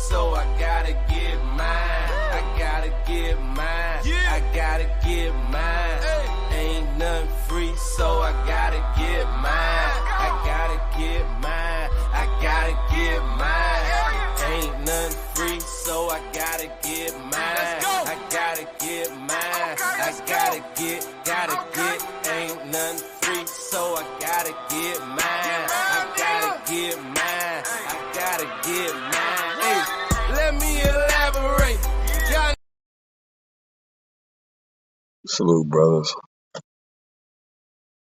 so I gotta get mine. I gotta get mine. I gotta get mine. Ain't nothing free, so I gotta get mine. I gotta get mine. I gotta get mine. Ain't nothing free, so I gotta get mine. I gotta get mine. I gotta get. Ain't nothing free, so I gotta get mine. I gotta get mine. I gotta get mine. Hey, let me elaborate. John. Salute, brothers.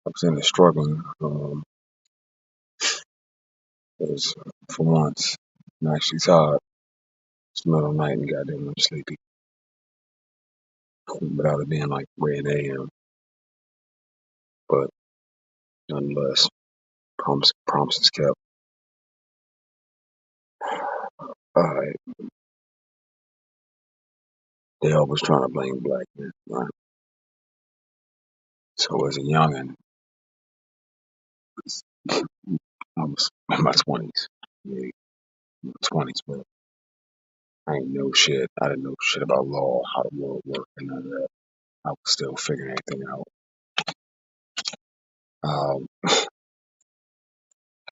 I'm sitting there struggling. Because for once, I'm actually tired. It's the middle of the night and goddamn I'm sleepy. Without it being like 3 a.m. But nonetheless, promises kept. Alright. They always trying to blame black men, right? So as a youngin', I was in my 20s. Yeah, my 20s, but I ain't know shit. I didn't know shit about law, how the world worked, and none of that. I was still figuring everything out.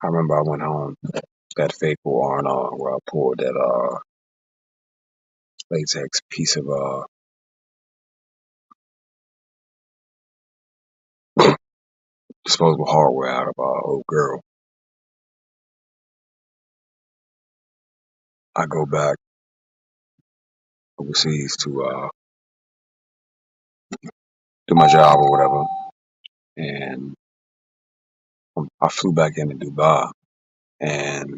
I remember I went home that fateful R&R where I pulled that latex piece of disposable hardware out of old girl. I go back overseas to do my job or whatever, and I flew back into Dubai, and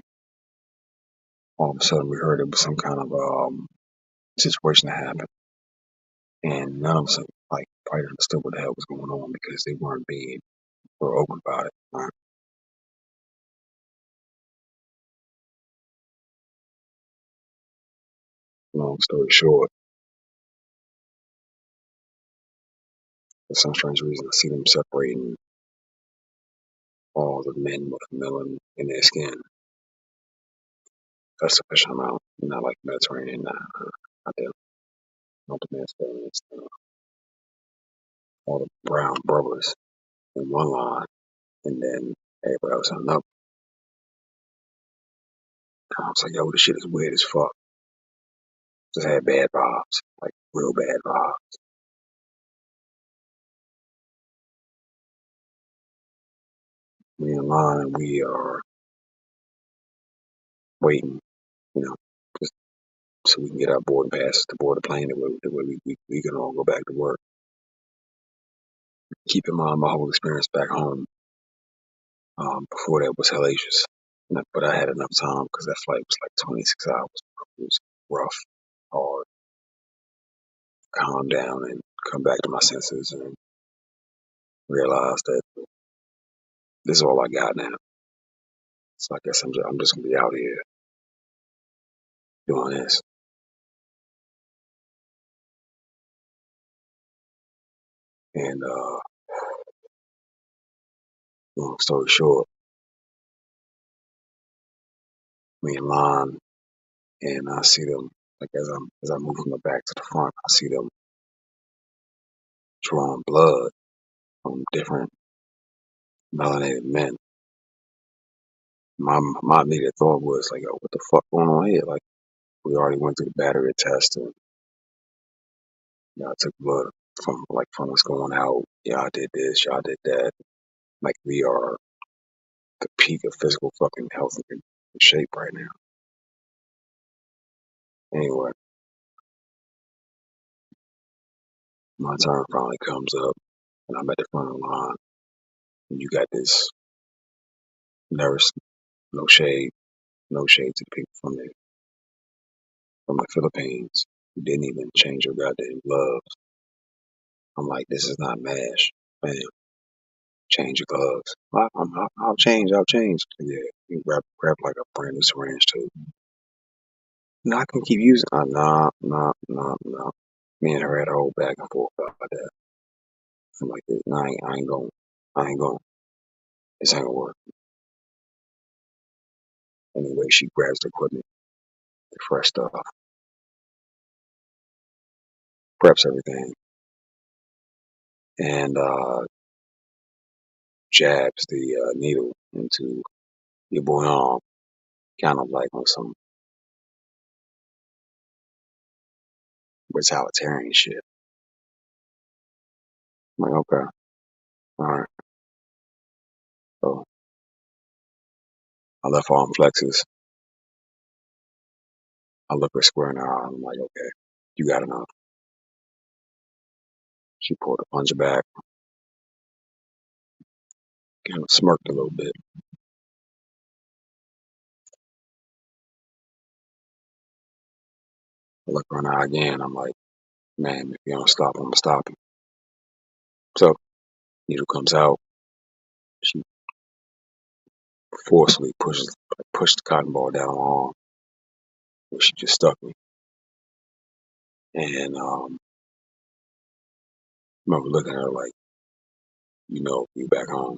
all of a sudden we heard it was some kind of situation that happened, and none of us like quite understood what the hell was going on because they weren't being real open about it. Right? Long story short, for some strange reason, I see them separating all the men with melanin in their skin. A sufficient amount, not like Mediterranean, not not the Mediterranean, all the brown brothers in one line, and then everybody else on another. I was like, yo, this shit is weird as fuck. Just had bad vibes, like real bad vibes. We in line and we are waiting, you know, just so we can get our boarding passes to board the plane, the way we can all go back to work. Keep in mind, my whole experience back home before that was hellacious. But I had enough time because that flight was like 26 hours. It was rough, hard, calm down and come back to my senses and realize that this is all I got now. So I guess I'm just gonna be out here doing this. And long story short, we in line and I see them like as I move from the back to the front, I see them drawing blood from different melanated men. My immediate thought was like, yo, what the fuck going on here? Like we already went through the battery test and I took blood from us going out. Yeah, I did this, y'all did that. Like we are the peak of physical fucking health and shape right now. Anyway, my turn finally comes up and I'm at the front of the line. And you got this nurse, no shade to the people from the Philippines who didn't even change your goddamn gloves. I'm like, this is not MASH, man. Change your gloves. I'll change. Yeah, you grab like a brand new syringe too. No, I can keep using. Nah. Me and her had a whole back and forth about that. I'm like, nah, I ain't going. I ain't going. This ain't gonna work. Anyway, she grabs the equipment the fresh stuff, preps everything, and jabs the needle into your boy arm, kind of like on some retaliatory shit. I'm like, okay, all right. So I left arm flexes. I look her square in her eye. I'm like, okay, you got enough. She pulled the punch back, kind of smirked a little bit. I look her in the eye again. I'm like, man, if you don't stop, I'm gonna stop you. So needle comes out. She forcefully pushed the cotton ball down my arm, where she just stuck me. And I remember looking at her like, you back home.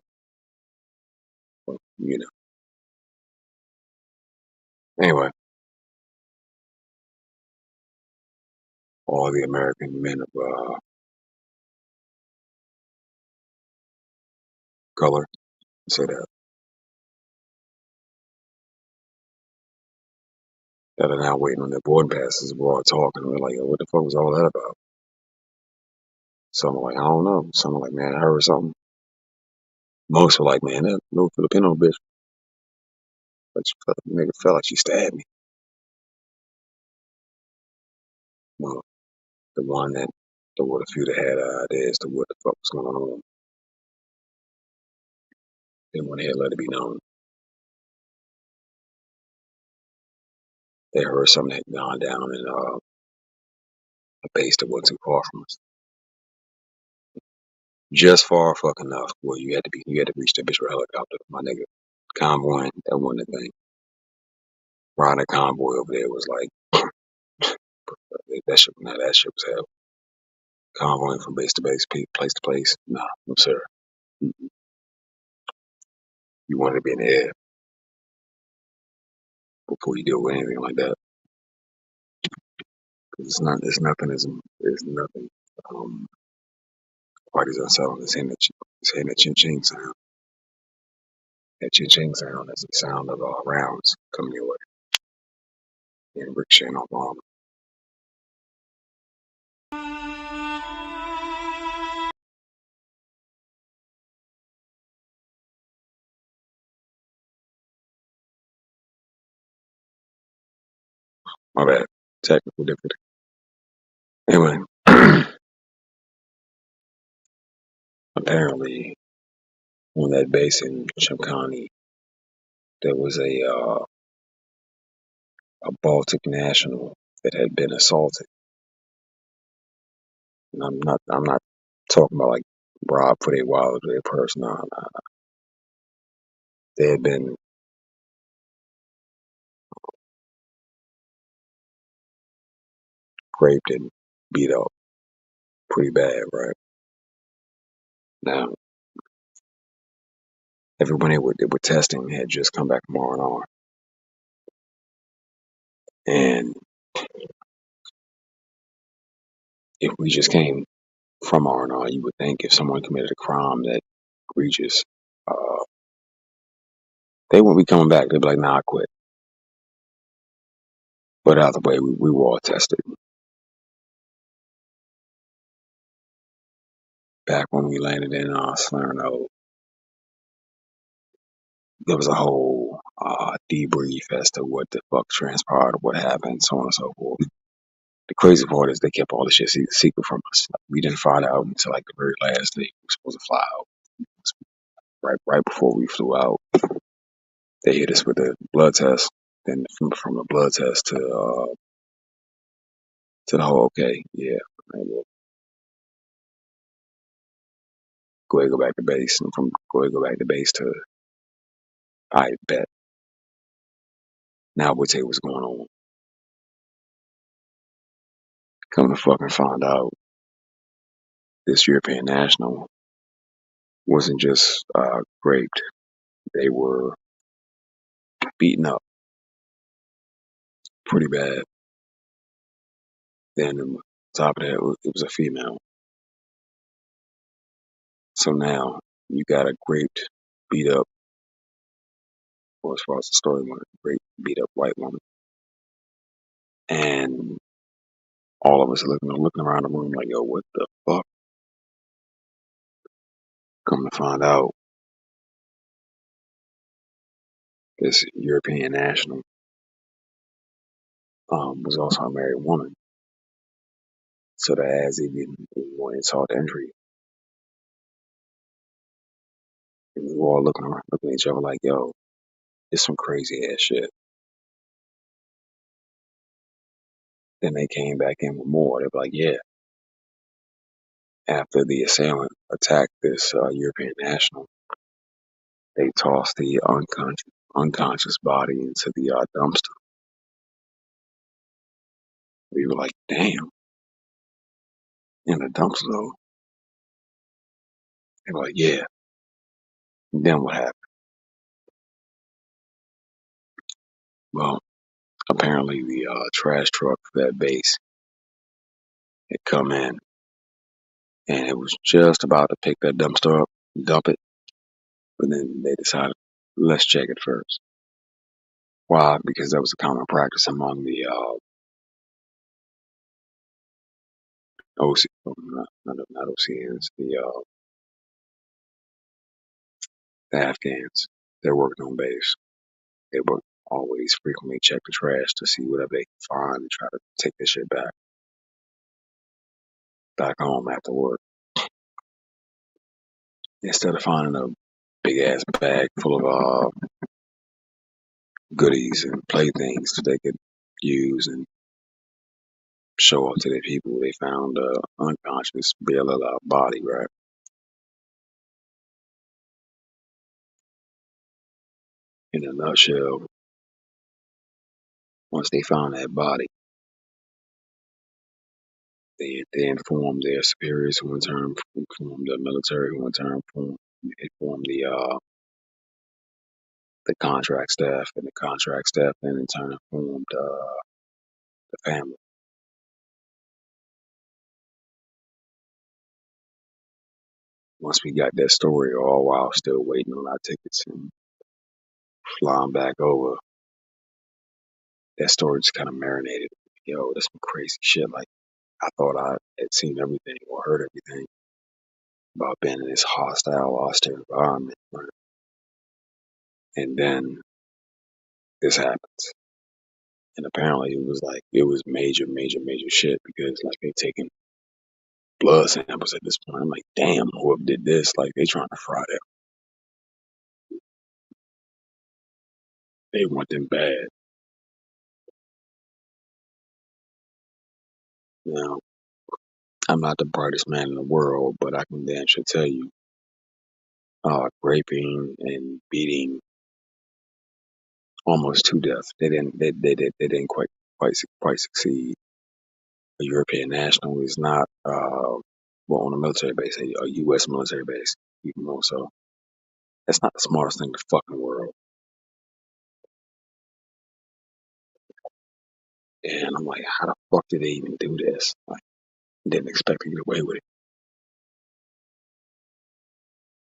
Well, Anyway, all the American men of color say that are now waiting on their boarding passes. We're all talking. We're like, what the fuck was all that about? Some are like, I don't know. Some are like, man, I heard something. Most were like, man, that little Filipino bitch, like, nigga felt like she stabbed me. Well, the one that, there were a few that had ideas to what the fuck was going on. They went ahead and let it be known. They heard something had gone down in a base that wasn't too far from us. Just far fucking enough where you had to reach that bitch with a helicopter. My nigga, convoy, that wasn't a thing. Riding a convoy over there was like, that shit was hell. Convoying from base to base, place to place. Nah, no sir. You wanted to be in the air before you deal with anything like that. Cause it's nothing. Parties unsettling. It's hitting that ching ching sound. That ching ching sound is the sound of rounds coming your way and ricocheting off armor. My bad. Technical difficulty. Anyway, apparently on that base in Chimkani, there was a Baltic national that had been assaulted. And I'm not talking about like robbed for their wallet or their purse. Nah. They had been raped and beat up pretty bad, right? Now, everyone they were testing had just come back from R&R. And if we just came from R&R, you would think if someone committed a crime that egregious, uh, they wouldn't be coming back. They'd be like, nah, I quit. But either way, we were all tested. Back when we landed in Salerno, there was a whole debrief as to what the fuck transpired, what happened, so on and so forth. The crazy part is they kept all the shit secret from us. Like, we didn't find out until like the very last day we were supposed to fly out. Right before we flew out, they hit us with a blood test. Then from the blood test to the whole, okay, yeah, we'll go ahead and go back to base, and from go ahead and go back to base to I bet. Now we'll tell you what's going on. Come to fucking find out, this European national wasn't just raped; they were beaten up pretty bad. Then on top of that, it was a female. So now you got a great beat up, or as far as the story went, great beat up white woman, and all of us are looking around the room like, yo, what the fuck? Come to find out, this European national was also a married woman. So that adds even more insult to injury. And we were all looking around, looking at each other like, yo, it's some crazy ass shit. Then they came back in with more. They were like, yeah, after the assailant attacked this European national, they tossed the unconscious body into the dumpster. We were like, damn, in the dumpster though. They were like, yeah. And then what happened? Well, apparently the trash truck for that base had come in, and it was just about to pick that dumpster up, dump it, but then they decided, let's check it first. Why? Because that was a common practice among the OC, not OCNs, the Afghans that worked on base. They would always frequently check the trash to see whatever they could find and try to take this shit back home after work. Instead of finding a big ass bag full of goodies and playthings that they could use and show off to their people, they found a unconscious BLL body, right? In a nutshell, once they found that body, they informed their superiors, who in turn informed the military, who in turn informed the contract staff, and the contract staff then in turn informed the family. Once we got that story, all while still waiting on our tickets and flying back over, that story just kind of marinated. Yo, that's some crazy shit. Like, I thought I had seen everything or heard everything about being in this hostile, austere environment, right? And then this happens. And apparently it was major, major, major shit, because like they taking blood samples at this point. I'm like, damn, whoever did this, like they trying to fry them. They want them bad. Now, I'm not the brightest man in the world, but I can damn sure tell you, raping and beating almost to death. They didn't quite succeed. A European national is not well, on a military base, a U.S. military base, even more so. That's not the smartest thing in the fucking world. And I'm like, how the fuck did they even do this? Like, didn't expect to get away with it.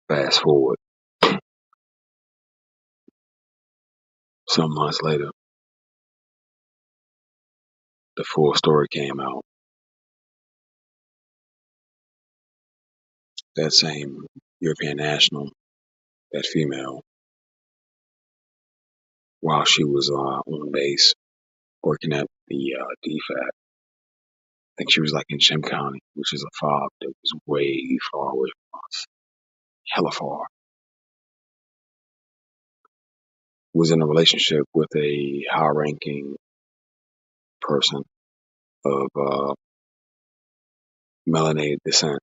Fast forward, some months later, the full story came out. That same European national, that female, while she was on base working at the DFAC, I think she was like in Shem County, which is a fob that was way far away from us, hella far. Was in a relationship with a high-ranking person of melanated descent.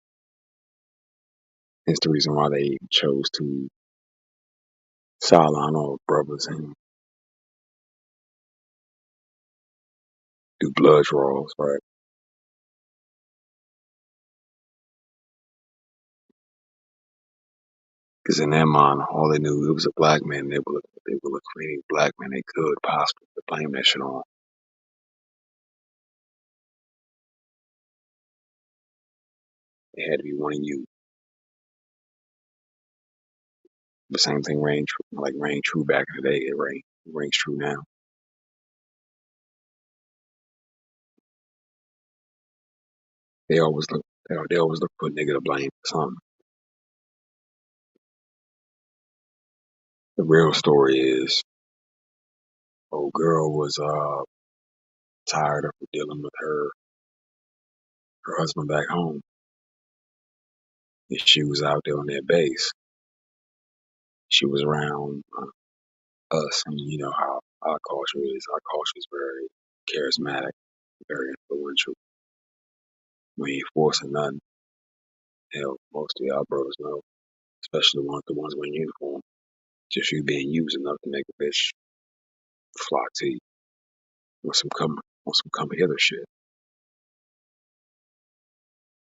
Hence the reason why they chose to sideline all brothers and do blood draws, right? Because in their mind, all they knew, it was a black man. They were looking for any black man they could possibly blame that shit on. It had to be one of you. The same thing rang true back in the day. It rings true now. They always look for a nigga to blame for something. The real story is, old girl was tired of dealing with her husband back home, and she was out there on that base. She was around us, and you know how our culture is. Our culture is very charismatic, very influential. We ain't forcing nothing. Hell, most of y'all brothers know, especially the ones wearing uniform. Just you being used enough to make a bitch flock to you on some come hither shit.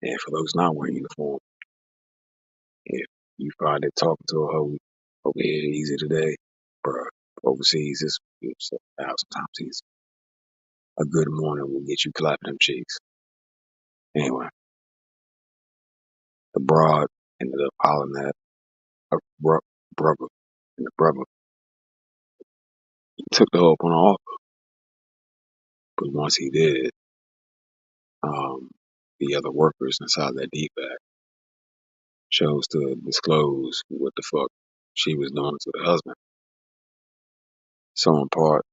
And for those not wearing uniform, if you find it talking to a hoe over here easy today, bruh, overseas it's 1,000 times easy. A good morning will get you clapping them cheeks. Anyway, the broad ended up hollering at a brother, and the brother he took the hoe up on the offer. But once he did, the other workers inside that DFAC chose to disclose what the fuck she was doing to the husband. So in part,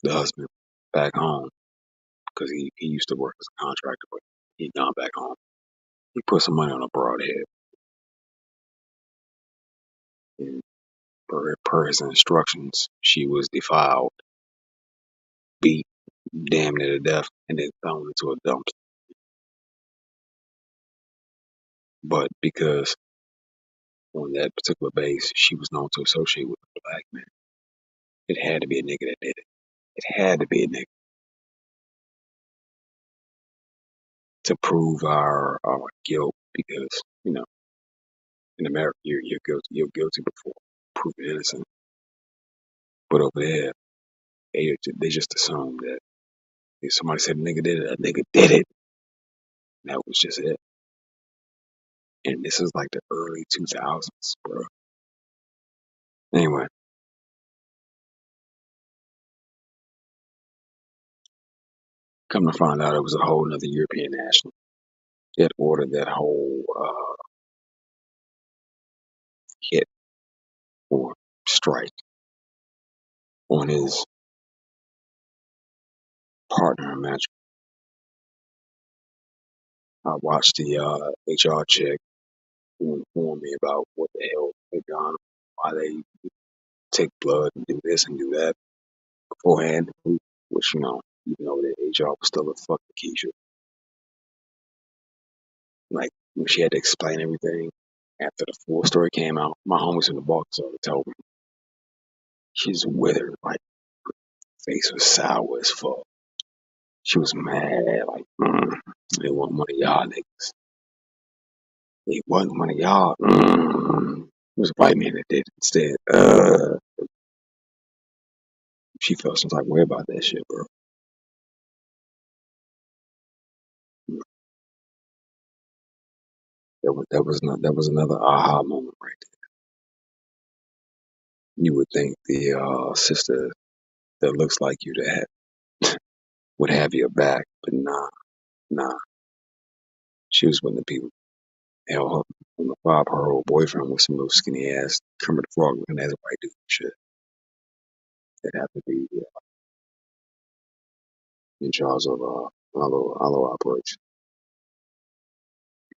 the husband back home, because he used to work as a contractor, but he gone back home. He put some money on a broad head, and per his instructions, she was defiled, beat damn near to death, and then thrown into a dumpster. But because on that particular base, she was known to associate with a black man, it had to be a nigga that did it. It had to be a nigga to prove our guilt, because in America you're guilty before proven innocent. But over there, they just assumed that if somebody said a nigga did it, a nigga did it. And that was just it. And this is like the early 2000s, bro. Anyway, come to find out, it was a whole nother European national that ordered that whole hit or strike on his partner in match. I watched the HR chick who informed me about what the hell they done, why they take blood and do this and do that beforehand, which, even though the HR was still a fucking Keisha. Like, when she had to explain everything after the full story came out, my homies in the box told me she's withered, like, face was sour as fuck. She was mad, like, it wasn't one of y'all niggas. It wasn't one of y'all. It was a white man that did it instead. She felt some type of way about that shit, bro. That was another aha moment right there. You would think the sister that looks like you that would have your back, but nah. She was one of the people. Hell, on the fob, her old boyfriend was some little skinny ass Kermit the Frog looking ass white dude and shit. That happened to be in charge of Allo operation.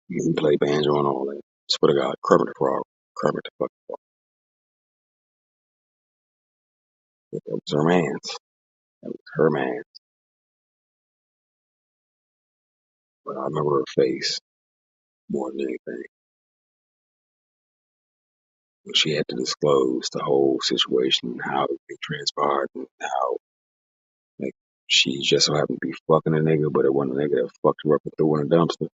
He played banjo and all that. Swear to God, Kermit the Frog, Kermit the fucking Frog. That was her man's. That was her man. But I remember her face more than anything when she had to disclose the whole situation and how it transpired and how, like, she just so happened to be fucking a nigga, but it wasn't a nigga that fucked her up and threw her in a dumpster.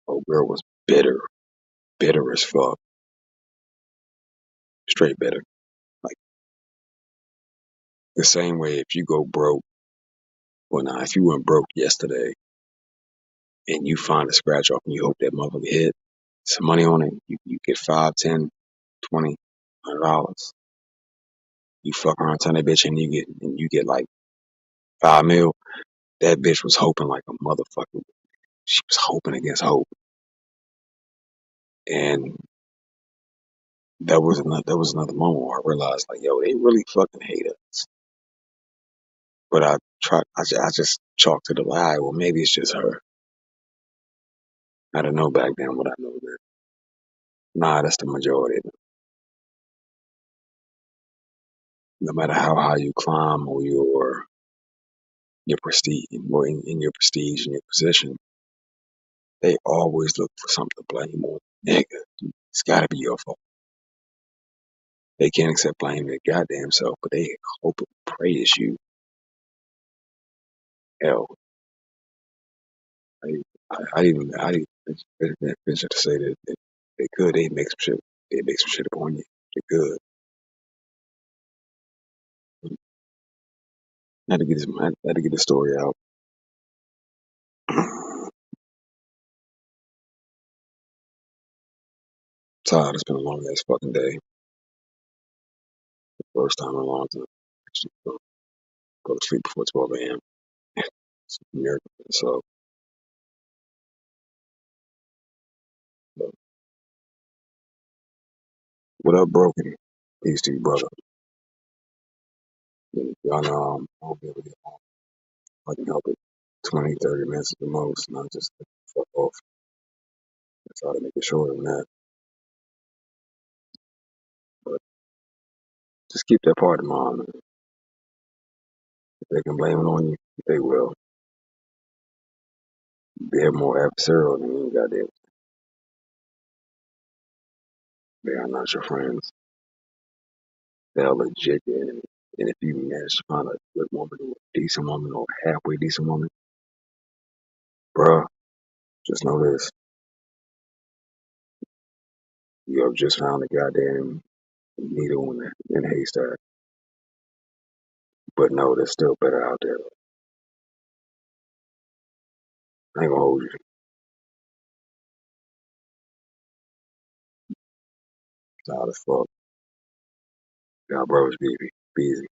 Old girl was bitter as fuck, straight bitter. Like, the same way if you go broke, well, now if you went broke yesterday and you find a scratch off and you hope that motherfucker hit some money on it, you get 5, 10, 20, $100. You fuck around, turn that bitch and you get like 5 mil. That bitch was hoping like a motherfucker. She was hoping against hope. And that was another moment where I realized like, yo, they really fucking hate us. But I just chalked it up. All right, well maybe it's just her. I didn't know back then what I know then. Nah, that's the majority. No matter how high you climb or your prestige or in your prestige and your position, they always look for something to blame on. Nigga, it's gotta be your fault. They can't accept blame their goddamn self, but they hope and pray it's you. Hell, I venture to say that if they could, they'd make some shit upon you. They could. I had to get this story out. Tired. It's been a long ass fucking day. First time in a long time. Actually, go to sleep before 12 a.m. It's a miracle. So, but what up, broken? Peace to you, brother. Y'all know I won't be able to get home. I can help it. 20, 30 minutes at the most, not just fuck off. I try to make it shorter than that. But just keep that part in mind, man. If they can blame it on you, they will. They're more adversarial than you, goddamn. They are not your friends. They're legit. And if you manage to find a good woman or a decent woman or a halfway decent woman, bruh, just know this. You have just found a goddamn needle in a haystack. But no, there's still better out there. I ain't gonna hold you. Tired as fuck. Y'all brothers be easy.